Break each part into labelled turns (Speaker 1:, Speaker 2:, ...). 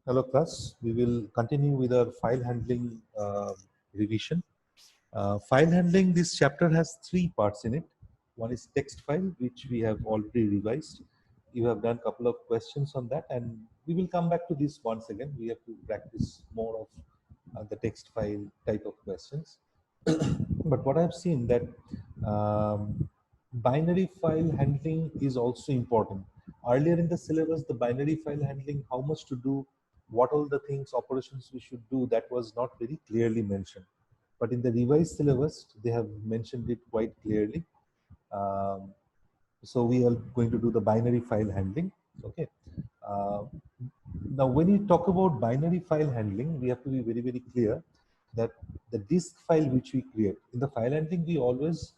Speaker 1: Hello class, we will continue with our file handling revision. File handling, this chapter has three parts in it. One is text file, which we have already revised. You have done a couple of questions on that, and we will come back to this once again. We have to practice more of the text file type of questions. But what I've seen that binary file handling is also important. Earlier in the syllabus, the binary file handling, how much to do, what all the things, operations we should do, that was not very clearly mentioned. But in the revised syllabus, they have mentioned it quite clearly. Um, so we are going to do the binary file handling. Okay. Uh, Now, when you talk about binary file handling, we have to be very, very clear that the disk file which we create, in the file handling, we always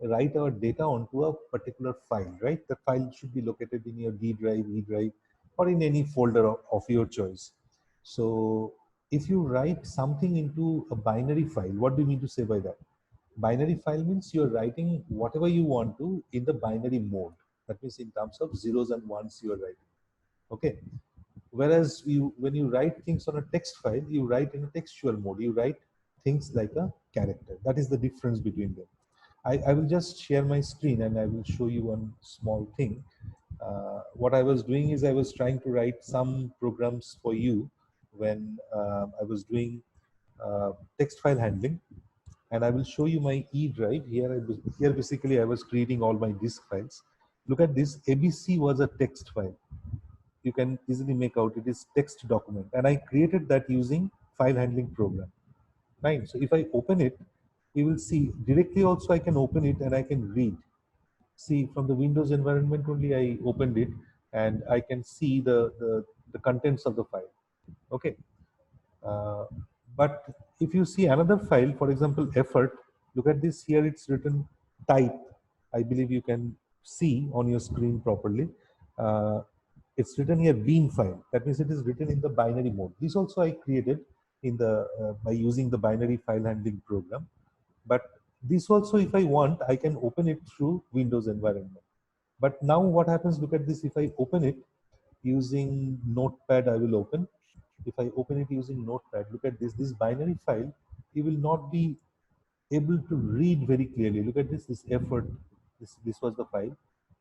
Speaker 1: write our data onto a particular file, right? The file should be located in your D drive, E drive, or in any folder of your choice. So if you write something into a binary file, what do you mean to say by that? Binary file means you're writing whatever you want to in the binary mode. That means in terms of zeros and ones you are writing. Okay. Whereas when you write things on a text file, you write in a textual mode. You write things like a character. That is the difference between them. I will just share my screen and I will show you one small thing. What I was doing is I was trying to write some programs for you when I was doing text file handling, and I will show you my E drive. Here basically I was creating all my disk files. Look at this. ABC was a text file. You can easily make out it is text document, and I created that using file handling program. Right. So if I open it, you will see directly also I can open it and I can read. See, from the Windows environment only I opened it, and I can see the contents of the file. Okay. Uh, but if you see another file, for example, effort, look at this here, it's written type. I believe you can see on your screen properly. Uh, it's written here bean file. That means it is written in the binary mode. This also I created in the by using the binary file handling program. But this also, if I want, I can open it through Windows environment. But now what happens, look at this, if I open it using Notepad, I will open. If I open it using Notepad, look at this binary file, you will not be able to read very clearly. Look at this effort, this was the file.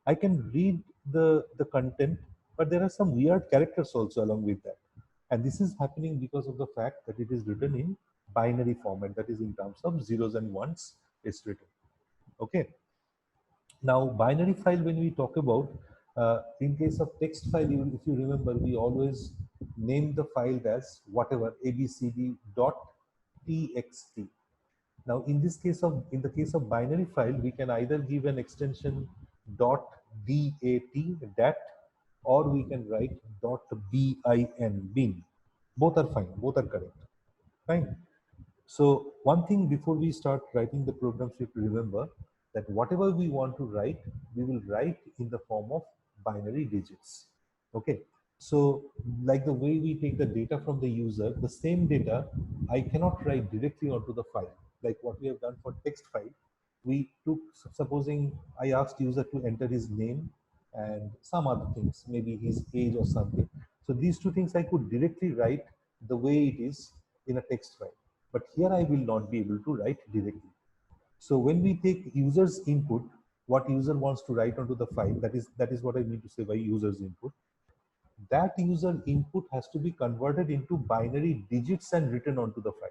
Speaker 1: I can read the content, but there are some weird characters also along with that. And this is happening because of the fact that it is written in binary format, that is in terms of zeros and ones, it's written. Okay. Now, binary file, when we talk about, in case of text file, if you remember, we always name the file as whatever abcd dot txt. Now, in the case of binary file, we can either give an extension dot dat, or we can write dot bin. Both are fine. Both are correct. Fine. So one thing before we start writing the programs, we have to remember that whatever we want to write, we will write in the form of binary digits. Okay. So like the way we take the data from the user, the same data I cannot write directly onto the file. Like what we have done for text file, we took, supposing I asked user to enter his name and some other things, maybe his age or something. So these two things I could directly write the way it is in a text file. But here I will not be able to write directly. So when we take user's input, what user wants to write onto the file, that is what I mean to say by user's input. That user input has to be converted into binary digits and written onto the file.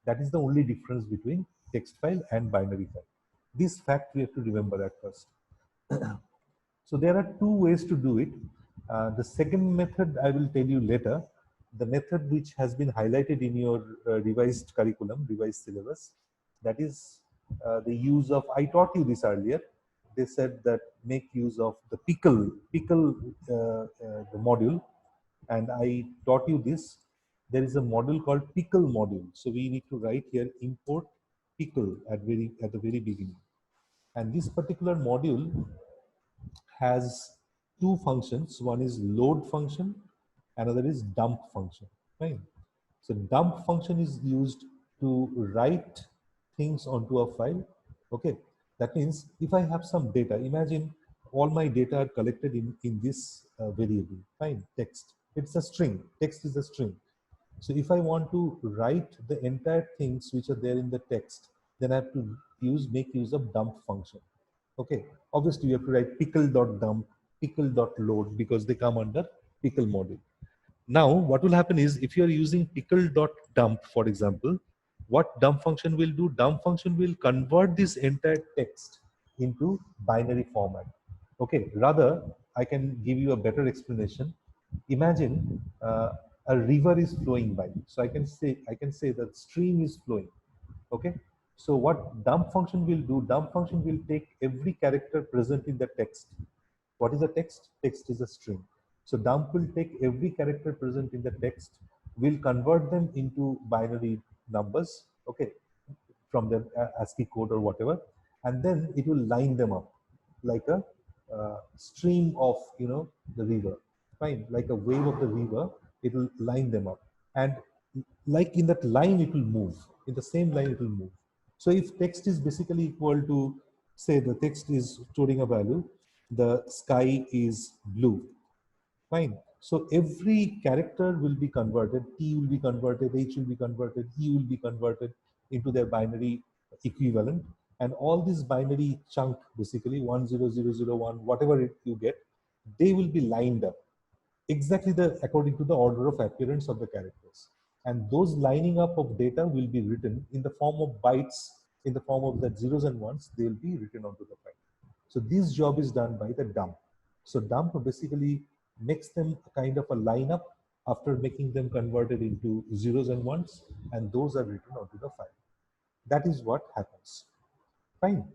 Speaker 1: That is the only difference between text file and binary file. This fact we have to remember at first. So there are two ways to do it. The second method I will tell you later. The method which has been highlighted in your revised curriculum, revised syllabus, that is the use of, I taught you this earlier. They said that make use of the pickle the module, and I taught you this. There is a module called pickle module. So we need to write here import pickle at the very beginning. And this particular module has two functions. One is load function, another is dump function. Right? So dump function is used to write things onto a file. Okay, that means if I have some data, imagine all my data are collected in this variable, fine, text. It's a string. Text is a string. So if I want to write the entire things which are there in the text, then I have to make use of dump function. Okay. Obviously, you have to write pickle.dump, pickle.load because they come under pickle module. Now, what will happen is if you are using pickle.dump, for example, what dump function will do? Dump function will convert this entire text into binary format. Okay, rather, I can give you a better explanation. Imagine a river is flowing by. So I can say that stream is flowing. Okay. So what dump function will do? Dump function will take every character present in the text. What is a text? Text is a string. So dump will take every character present in the text, will convert them into binary numbers, okay, from the ASCII code or whatever, and then it will line them up like a stream of the river, fine, like a wave of the river. It will line them up, and like in that line, it will move. In the same line, it will move. So if text is basically equal to, say, the text is storing a value, the sky is blue. Fine. So every character will be converted. T will be converted, H will be converted, E will be converted into their binary equivalent. And all this binary chunk, basically 10001, whatever you get, they will be lined up exactly according to the order of appearance of the characters. And those lining up of data will be written in the form of bytes, in the form of the zeros and ones, they will be written onto the file. So this job is done by the dump. So dump basically makes them a kind of a lineup after making them converted into zeros and ones, and those are written onto the file. That is what happens. Fine.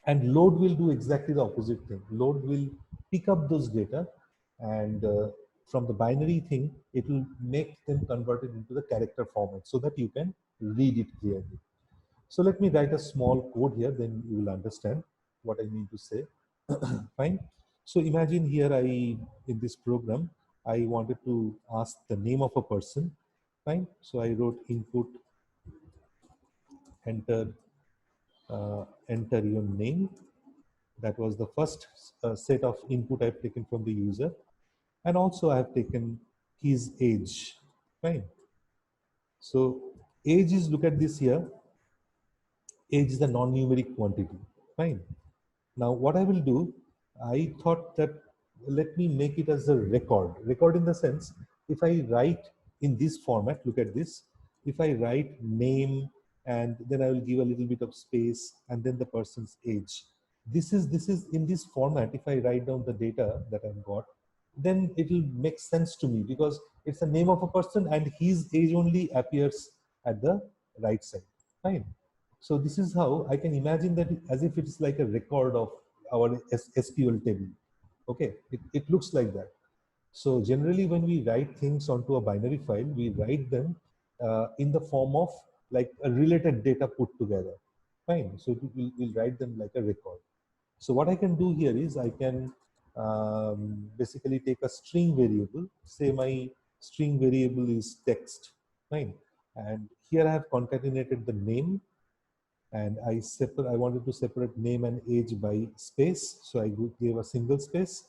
Speaker 1: And load will do exactly the opposite thing. Load will pick up those data, and from the binary thing, it will make them converted into the character format so that you can read it clearly. So let me write a small code here, then you will understand what I mean to say. Fine. So imagine here in this program, I wanted to ask the name of a person. Fine. So I wrote input, enter your name. That was the first set of input I've taken from the user. And also I have taken his age. Fine. So age is, look at this here. Age is a non-numeric quantity. Fine. Now, what I will do, I thought that let me make it as a record. Record in the sense, if I write in this format, look at this. If I write name and then I will give a little bit of space and then the person's age. This is in this format. If I write down the data that I've got, then it will make sense to me because it's the name of a person and his age only appears at the right side. Fine. So this is how I can imagine that as if it's like a record of our SQL table. Okay, it looks like that. So generally when we write things onto a binary file, we write them in the form of like a related data put together. Fine, so we'll write them like a record. So what I can do here is I can basically take a string variable, say my string variable is text, fine. And here I have concatenated the name, and I wanted to separate name and age by space, so I gave a single space.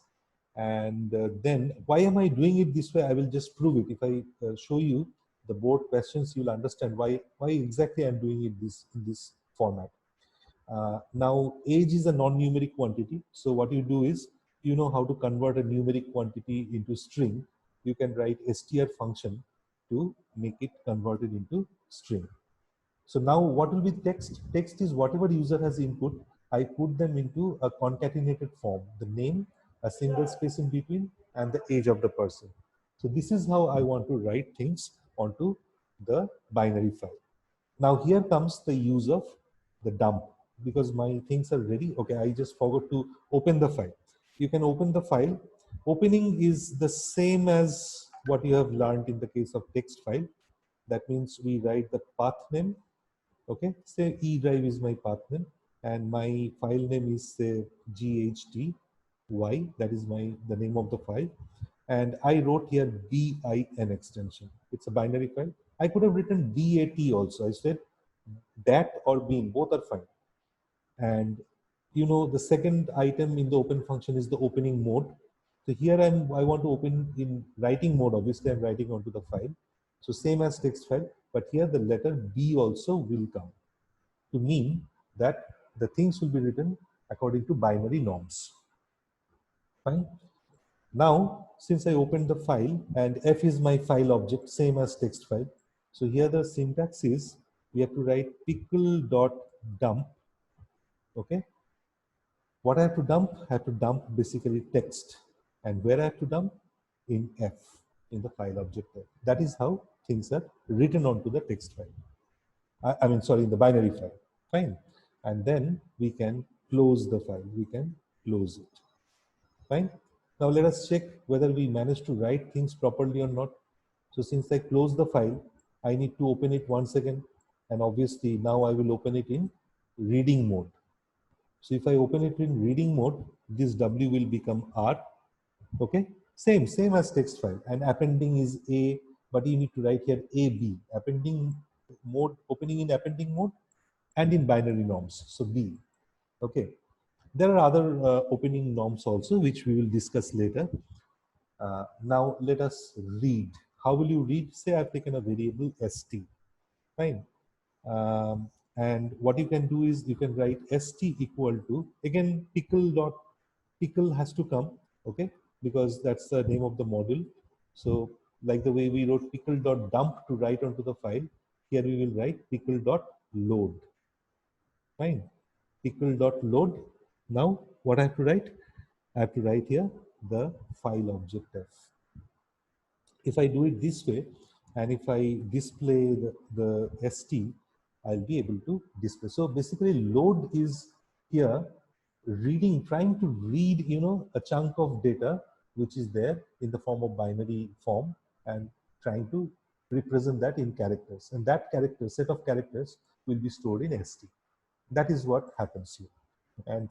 Speaker 1: And then why am I doing it this way? I will just prove it. If I show you the board questions, you'll understand why exactly I'm doing it in this format. Now age is a non-numeric quantity, so what you do is, you know how to convert a numeric quantity into string. You can write str function to make it converted into string. So now what will be text? Text is whatever user has input, I put them into a concatenated form, the name, a single space in between, and the age of the person. So this is how I want to write things onto the binary file. Now here comes the use of the dump, because my things are ready. Okay, I just forgot to open the file. You can open the file. Opening is the same as what you have learned in the case of text file. That means we write the path name. Okay, say E drive is my path name, and my file name is say GHTY. That is the name of the file. And I wrote here BIN extension. It's a binary file. I could have written DAT also. I said that or bin, both are fine. And the second item in the open function is the opening mode. So here I want to open in writing mode. Obviously, I'm writing onto the file. So same as text file, but here the letter B also will come to mean that the things will be written according to binary norms. Fine. Now, since I opened the file and F is my file object, same as text file. So here the syntax is we have to write pickle.dump. Okay. What I have to dump? I have to dump basically text. And where I have to dump? In F, in the file object F. That is how things are written onto the text file. I mean, sorry, in the binary file. Fine. And then we can close the file. We can close it. Fine. Now let us check whether we managed to write things properly or not. So since I closed the file, I need to open it once again. And obviously now I will open it in reading mode. So if I open it in reading mode, this W will become R. Okay. Same as text file. And appending is A, but you need to write here AB. Appending mode, opening in appending mode and in binary norms. So B. Okay. There are other opening norms also, which we will discuss later. Now let us read. How will you read? Say I've taken a variable st. Fine. And what you can do is you can write st equal to, again, pickle has to come, okay, because that's the name of the module. So like the way we wrote pickle.dump to write onto the file, here we will write pickle.load. Fine. Pickle.load. Now what I have to write? I have to write here the file object f. If I do it this way, and if I display the st, I'll be able to display. So basically load is here reading, trying to read, a chunk of data which is there in the form of binary form and trying to represent that in characters. And that set of characters will be stored in st. That is what happens here. And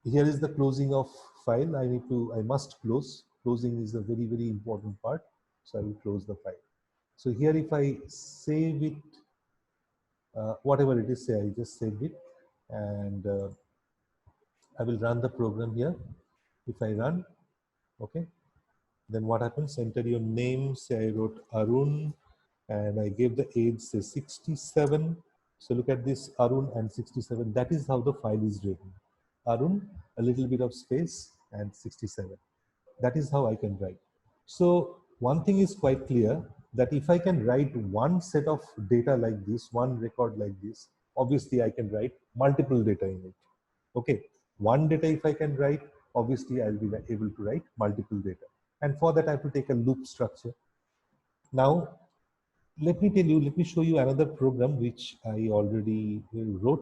Speaker 1: here is the closing of file. I must close. Closing is a very, very important part. So I will close the file. So here if I save it, whatever it is, say I just saved it, and I will run the program here. If I run, okay, then what happens? Enter your name. Say I wrote Arun, and I gave the age, say 67. So look at this, Arun and 67. That is how the file is written. Arun, a little bit of space, and 67. That is how I can write. So one thing is quite clear, that if I can write one set of data like this, one record like this, obviously I can write multiple data in it. Okay, one data if I can write, obviously I'll be able to write multiple data. And for that I have to take a loop structure. Now, let me show you another program which I already wrote.